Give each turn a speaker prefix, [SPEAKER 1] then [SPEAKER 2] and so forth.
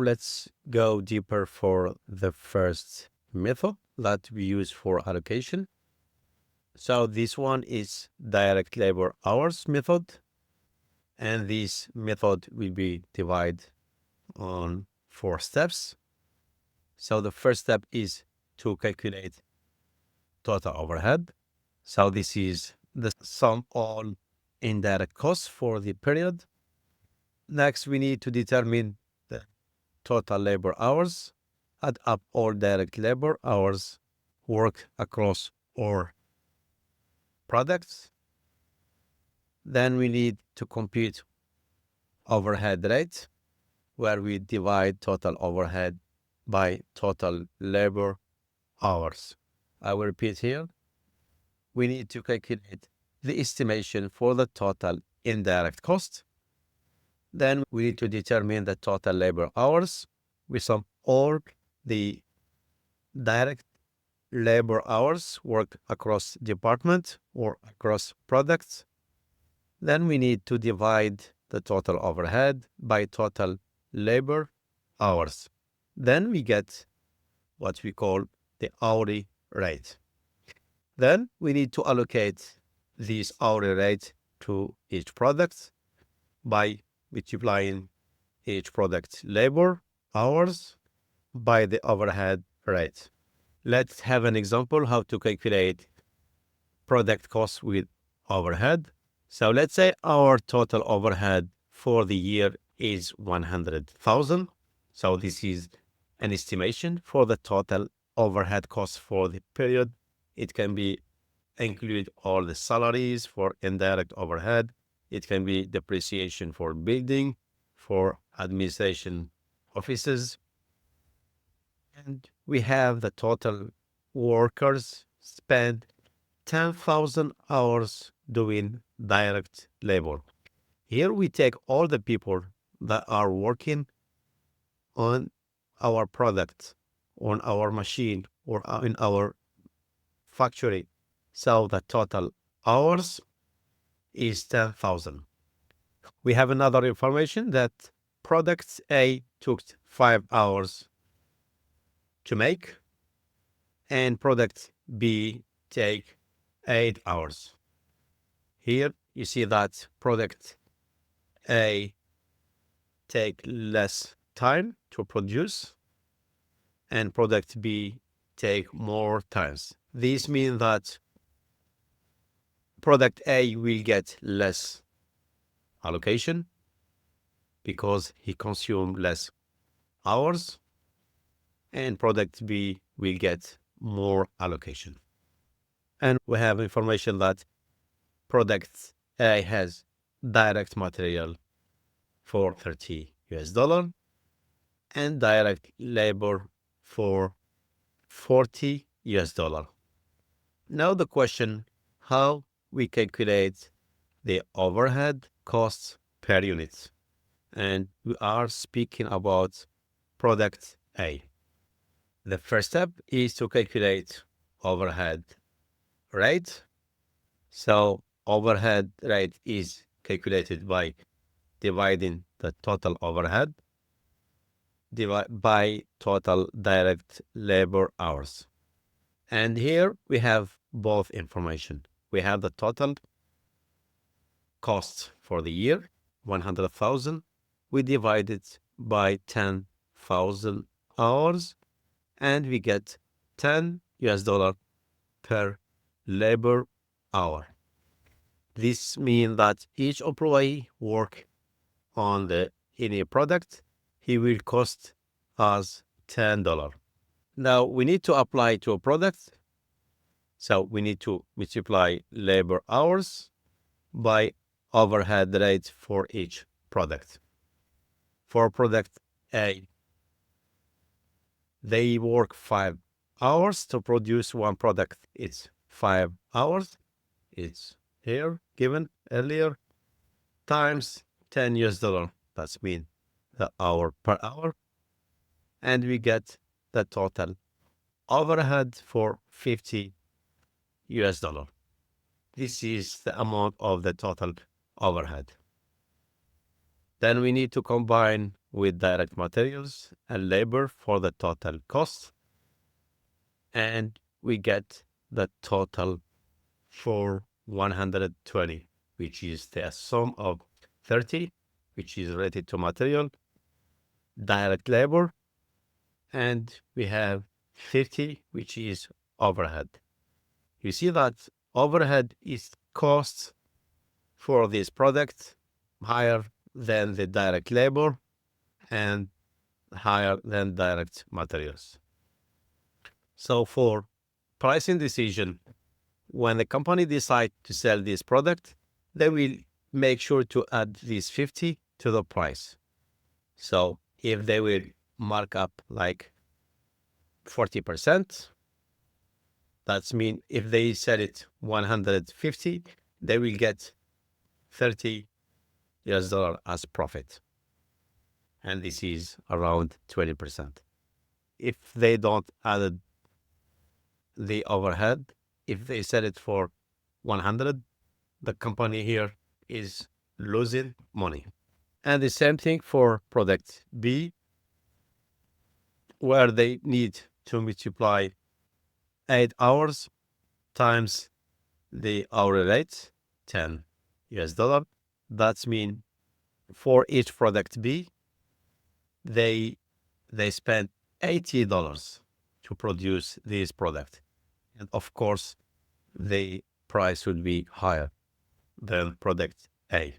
[SPEAKER 1] Let's go deeper for the first method that we use for allocation. So this one is direct labor hours method. And this method will be divided on 4 steps. So the first step is to calculate total overhead. So this is the sum all indirect costs for the period. Next, we need to determine the total labor hours, add up all direct labor hours work across all products. Then we need to compute overhead rate, where we divide total overhead by total labor hours. I will repeat here. We need to calculate the estimation for the total indirect cost. Then we need to determine the total labor hours. We sum all the direct labor hours worked across department or across products. Then we need to divide the total overhead by total labor hours. Then we get what we call the hourly rate. Then we need to allocate this hourly rate to each product by multiplying each product labor hours by the overhead rate. Let's have an example how to calculate product cost with overhead. So let's say our total overhead for the year is 100,000. So this is an estimation for the total overhead cost for the period. It can be include all the salaries for indirect overhead. It can be depreciation for building, for administration offices. And we have the total workers spend 10,000 hours doing direct labor. Here we take all the people that are working on our product, on our machine, or in our factory. So the total hours is 10,000. We have another information that product A took 5 hours to make, and product B take 8 hours. Here you see that product A take less time to produce, and product B take more times. This means that product A will get less allocation because he consumed less hours, and product B will get more allocation. And we have information that product A has direct material for $30 and direct labor for $40. Now the question, how we calculate the overhead costs per unit. And we are speaking about product A. The first step is to calculate overhead rate. So overhead rate is calculated by dividing the total overhead by total direct labor hours. And here we have both information. We have the total cost for the year, 100,000. We divide it by 10,000 hours, and we get $10 per labor hour. This means that each employee work on any product, he will cost us $10. Now we need to apply to a product. So we need to multiply labor hours by overhead rate for each product. For product A, they work 5 hours to produce one product. It's 5 hours. It's here given earlier times $10. That's mean the hour per hour. And we get the total overhead for $50. This is the amount of the total overhead. Then we need to combine with direct materials and labor for the total cost. And we get the total for 120, which is the sum of 30, which is related to material, direct labor, and we have 50, which is overhead. You see that overhead is cost for this product higher than the direct labor and higher than direct materials. So for pricing decision, when the company decide to sell this product, they will make sure to add this 50 to the price. So if they will mark up like 40%, that's mean if they sell it 150, they will get $30 as profit. And this is around 20%. If they don't add the overhead, if they sell it for 100, the company here is losing money. And the same thing for product B, where they need to multiply 8 hours times the hourly rate, $10. That's mean for each product B, they spend $80 to produce this product. And of course, the price would be higher than product A.